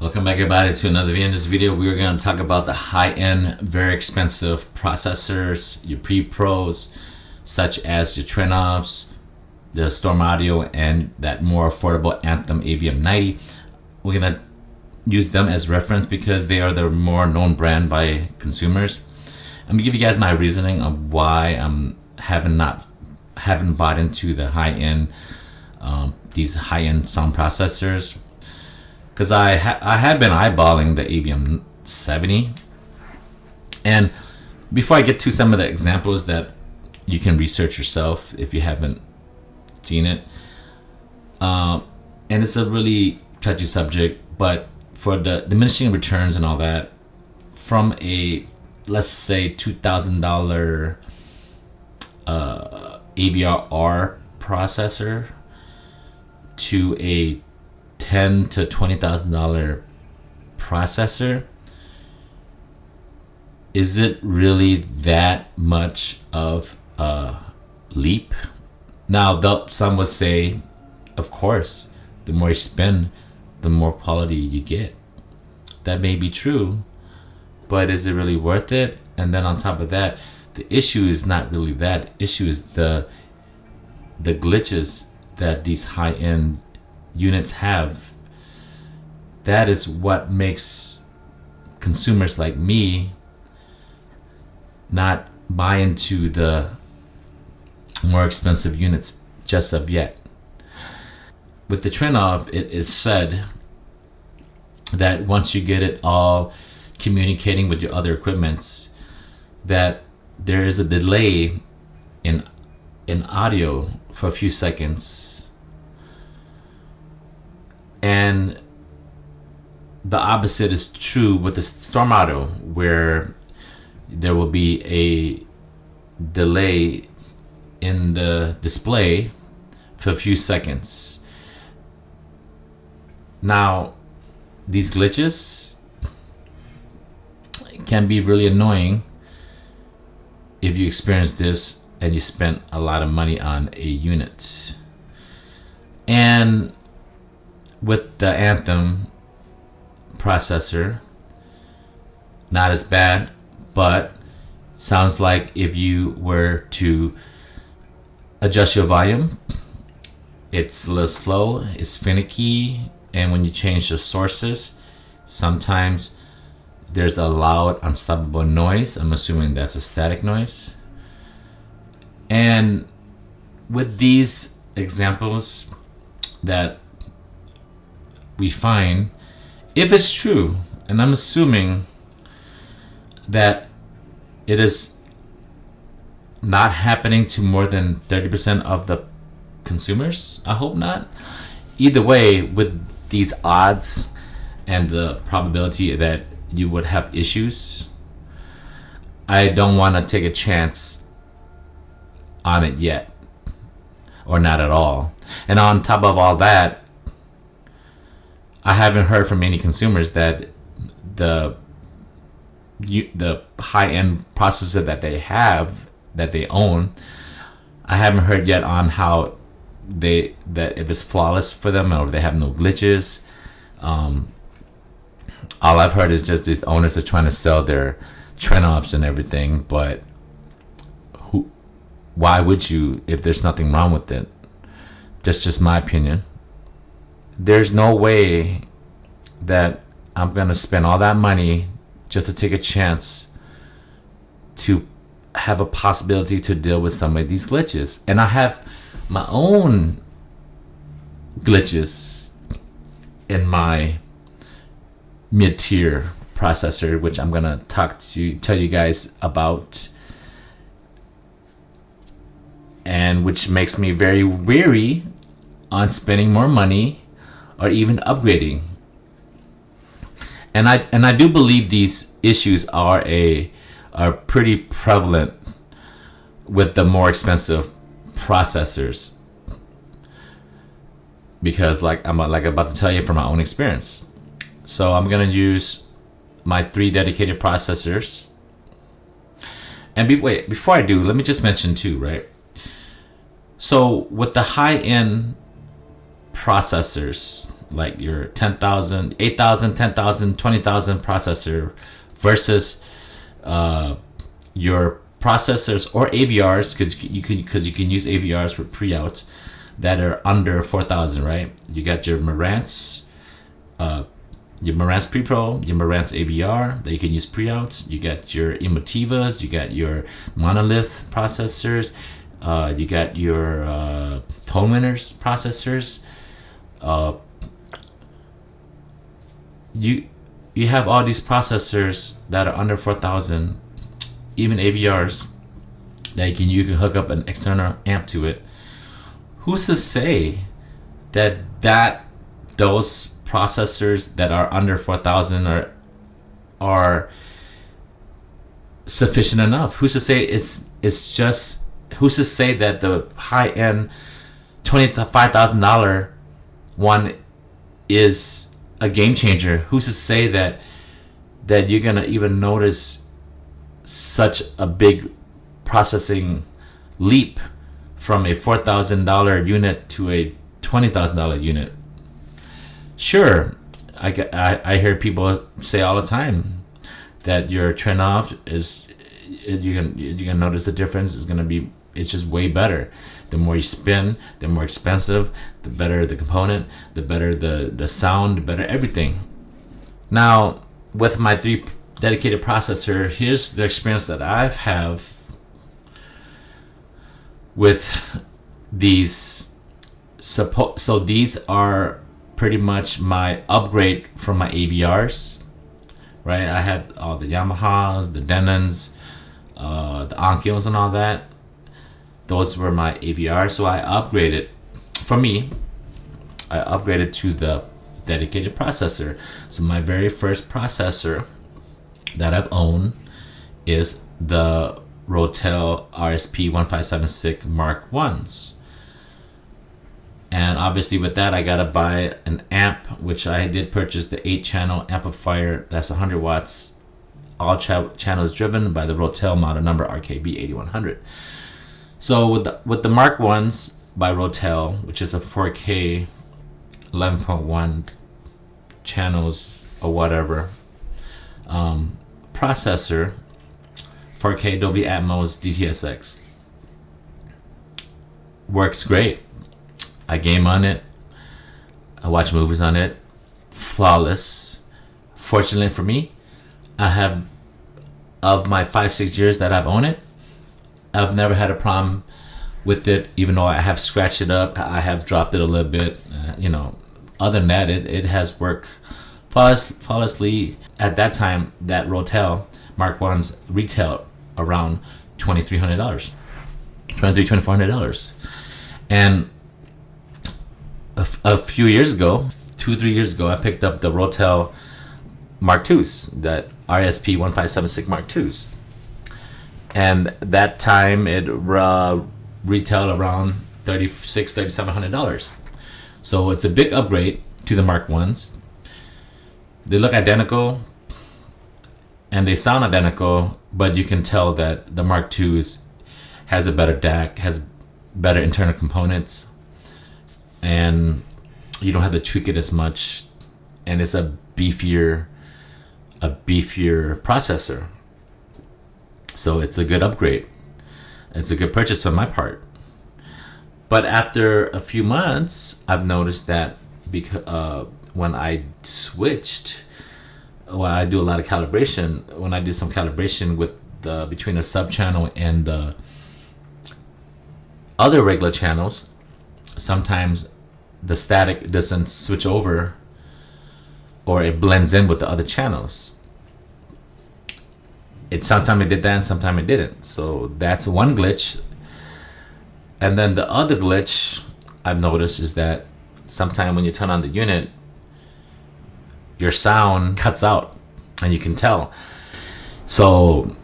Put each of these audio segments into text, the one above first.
Welcome back everybody to another video. In this video we are going to talk about the high-end, very expensive processors, your pre-pros, such as your Trenoffs, the Storm Audio, and that more affordable Anthem AVR 90. We're going to use them as reference because they are the more known brand by consumers. I'm going to give you guys my reasoning of why I'm haven't bought into the high-end these high-end sound processors. Because I had been eyeballing the AVR 70, and before I get to some of the examples that you can research yourself if you haven't seen it, and it's a really touchy subject, but for the diminishing returns and all that, from a, let's say, $2,000 AVR processor to a $10,000 to $20,000 processor, is it really that much of a leap? Now, some would say, of course, the more you spend, the more quality you get. That may be true, but is it really worth it? And then on top of that, the issue is not really that. The issue is the glitches that these high-end units have. That is what makes consumers like me not buy into the more expensive units just of yet. With the Trenoff, it is said that once you get it all communicating with your other equipments, that there is a delay in audio for a few seconds. And the opposite is true with the Storm Audio, where there will be a delay in the display for a few seconds. Now, these glitches can be really annoying if you experience this and you spent a lot of money on a unit. And with the Anthem processor, not as bad, but sounds like if you were to adjust your volume, it's a little slow, it's finicky, and when you change the sources, sometimes there's a loud, unstoppable noise. I'm assuming that's a static noise. And with these examples that we find, if it's true, and I'm assuming that it is not happening to more than 30% of the consumers, I hope not. Either way, with these odds and the probability that you would have issues, I don't want to take a chance on it yet, or not at all. And on top of all that, I haven't heard from any consumers that the high-end processor that they own, I haven't heard yet on how that if it's flawless for them or if they have no glitches. All I've heard is just these owners are trying to sell their Trenoffs and everything, but why would you if there's nothing wrong with it? That's just my opinion. There's no way that I'm gonna spend all that money just to take a chance to have a possibility to deal with some of these glitches. And I have my own glitches in my mid-tier processor, which I'm gonna tell you guys about, and which makes me very weary on spending more money or even upgrading. And I do believe these issues are pretty prevalent with the more expensive processors, because like I'm about to tell you from my own experience. So I'm gonna use my 3 dedicated processors. And before I do, let me just mention too, right? So with the high-end processors, like your 10,000, 8,000, 10,000, 20,000 processor versus your processors or AVRs, because you can use AVRs for pre-outs that are under 4,000, right? You got your Marantz Pre-Pro, your Marantz AVR that you can use pre-outs. You got your Emotivas, you got your Monolith processors, you got your Tone Winners processors. You have all these processors that are under 4,000, even AVRs that you can hook up an external amp to it. Who's to say that those processors that are under 4,000 are sufficient enough? Who's to say who's to say that the high end $25,000 one is a game changer? Who's to say that you're gonna even notice such a big processing leap from a $4,000 unit to a $20,000 unit? Sure, I hear people say all the time that your trend off is you can notice the difference is gonna be, it's just way better. The more you spin, the more expensive, the better the component, the better the sound, the better everything. Now, with my 3 dedicated processor, here's the experience that I have with these. So these are pretty much my upgrade from my AVRs, right? I had all the Yamahas, the Denons, the Onkyos and all that. Those were my AVRs. So I upgraded, I upgraded to the dedicated processor. So my very first processor that I've owned is the Rotel RSP 1576 Mark 1s. And obviously with that, I gotta buy an amp, which I did purchase the 8-channel amplifier. That's 100 watts, all channels driven by the Rotel model number RKB8100. So with the Mark 1s by Rotel, which is a 4K 11.1 channels or whatever processor, 4K Dobly Atmos DTSX, works great. I game on it, I watch movies on it, flawless. Fortunately for me, I have, of my 5-6 years that I've owned it, I've never had a problem with it, even though I have scratched it up, I have dropped it a little bit. Other than that, it has worked flawlessly. At that time, that Rotel Mark 1s retailed around $2,300, $2,400. And a few years ago, 2-3 years ago, I picked up the Rotel Mark 2s, that RSP 1576 Mark 2s. And that time it retailed around $3,700. So it's a big upgrade to the Mark 1s. They look identical and they sound identical, but you can tell that the Mark 2s has a better DAC, has better internal components, and you don't have to tweak it as much, and it's a beefier processor. So it's a good upgrade. It's a good purchase on my part. But after a few months, I've noticed that because when I switched, I do a lot of calibration. When I do some calibration with between the sub channel and the other regular channels, sometimes the static doesn't switch over, or it blends in with the other channels. Sometimes it did that and sometimes it didn't. So that's one glitch. And then the other glitch I've noticed is that sometimes when you turn on the unit, your sound cuts out, and you can tell. So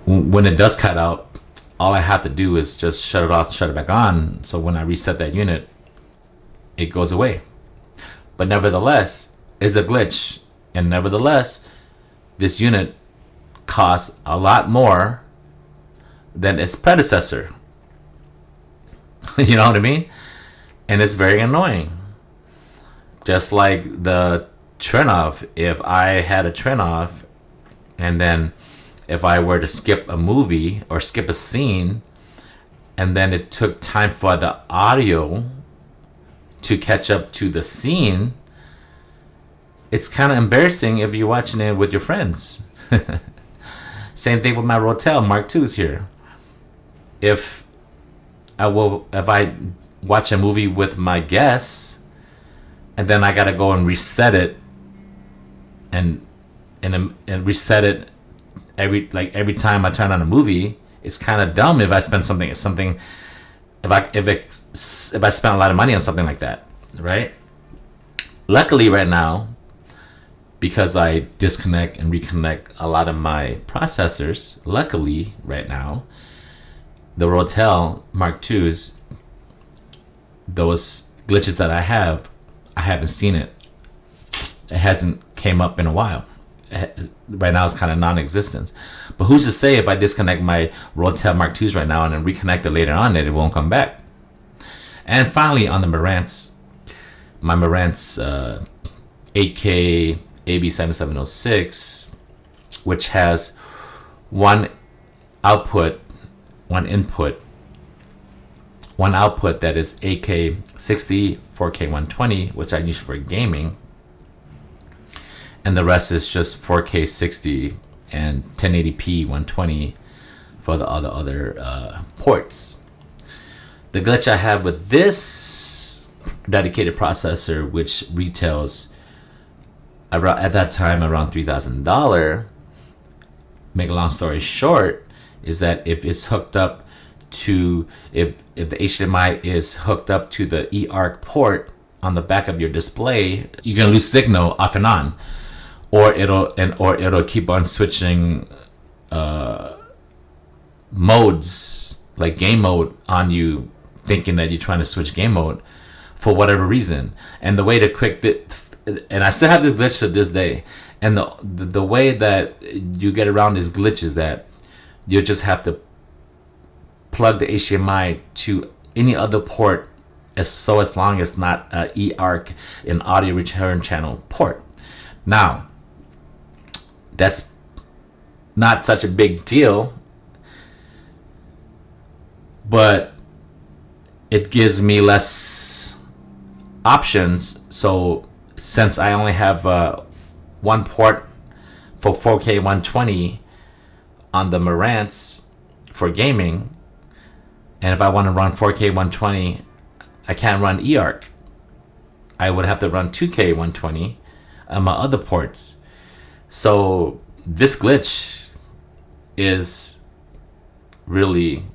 when it does cut out, all I have to do is just shut it off, shut it back on. So when I reset that unit, it goes away. But nevertheless, it's a glitch. And nevertheless, this unit costs a lot more than its predecessor. You know what I mean? And it's very annoying. Just like the turn off, if I had a turn off, and then if I were to skip a movie or skip a scene, and then it took time for the audio to catch up to the scene, it's kind of embarrassing if you're watching it with your friends. Same thing with my Rotel Mark IIs here. If I watch a movie with my guests, and then I gotta go and reset it, and reset it every time I turn on a movie, it's kind of dumb if I spend if I spend a lot of money on something like that, right? Luckily, right now, because I disconnect and reconnect a lot of my processors, luckily right now, the Rotel Mark IIs, those glitches that I haven't seen it. It hasn't came up in a while. Right now it's kind of non-existent. But who's to say if I disconnect my Rotel Mark IIs right now and then reconnect it later on that it won't come back? And finally, on the Marantz, my Marantz 8K AB7706, which has one output that is 8K 60, 4K 120, which I use for gaming, and the rest is just 4K 60 and 1080p 120 for the other ports. The glitch I have with this dedicated processor, which retails at that time around $3,000, make a long story short, is that if it's hooked up to, if the HDMI is hooked up to the eARC port on the back of your display, you're gonna lose signal off and on, or it'll keep on switching modes, like game mode on you, thinking that you're trying to switch game mode for whatever reason. And the way to and I still have this glitch to this day, and the way that you get around this glitch is that you just have to plug the HDMI to any other port, as long as not eARC, an audio return channel port. Now, that's not such a big deal, but it gives me less options. So since I only have one port for 4K 120 on the Marantz for gaming, and if I want to run 4K 120, I can't run eARC. I would have to run 2K 120 on my other ports. So this glitch is really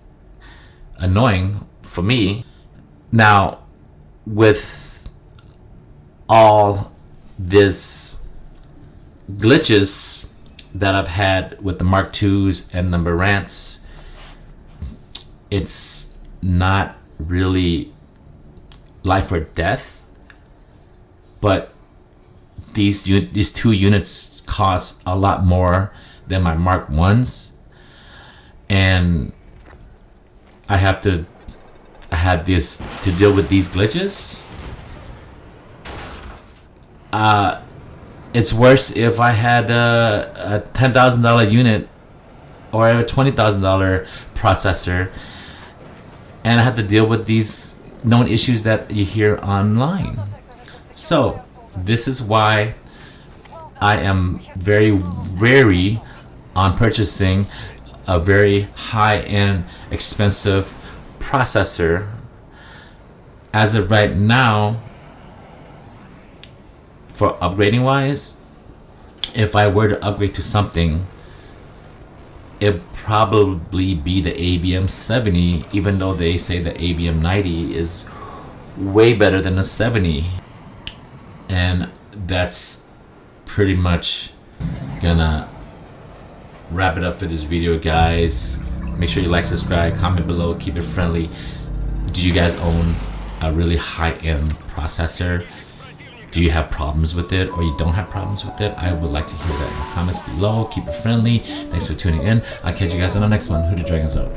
annoying for me. Now, with all this glitches that I've had with the Mark IIs and the Marantz, it's not really life or death, but these two units cost a lot more than my Mark I's, and I had this to deal with these glitches. It's worse if I had a $10,000 unit or a $20,000 processor, and I have to deal with these known issues that you hear online. So this is why I am very wary on purchasing a very high-end, expensive processor. As of right now, for upgrading wise, if I were to upgrade to something, it'd probably be the AVM 70, even though they say the AVM 90 is way better than the 70. And that's pretty much gonna wrap it up for this video, guys. Make sure you like, subscribe, comment below, keep it friendly. Do you guys own a really high-end processor? Do you have problems with it, or you don't have problems with it? I would like to hear that in the comments below. Keep it friendly. Thanks for tuning in. I'll catch you guys on the next one. Hooded Dragons out.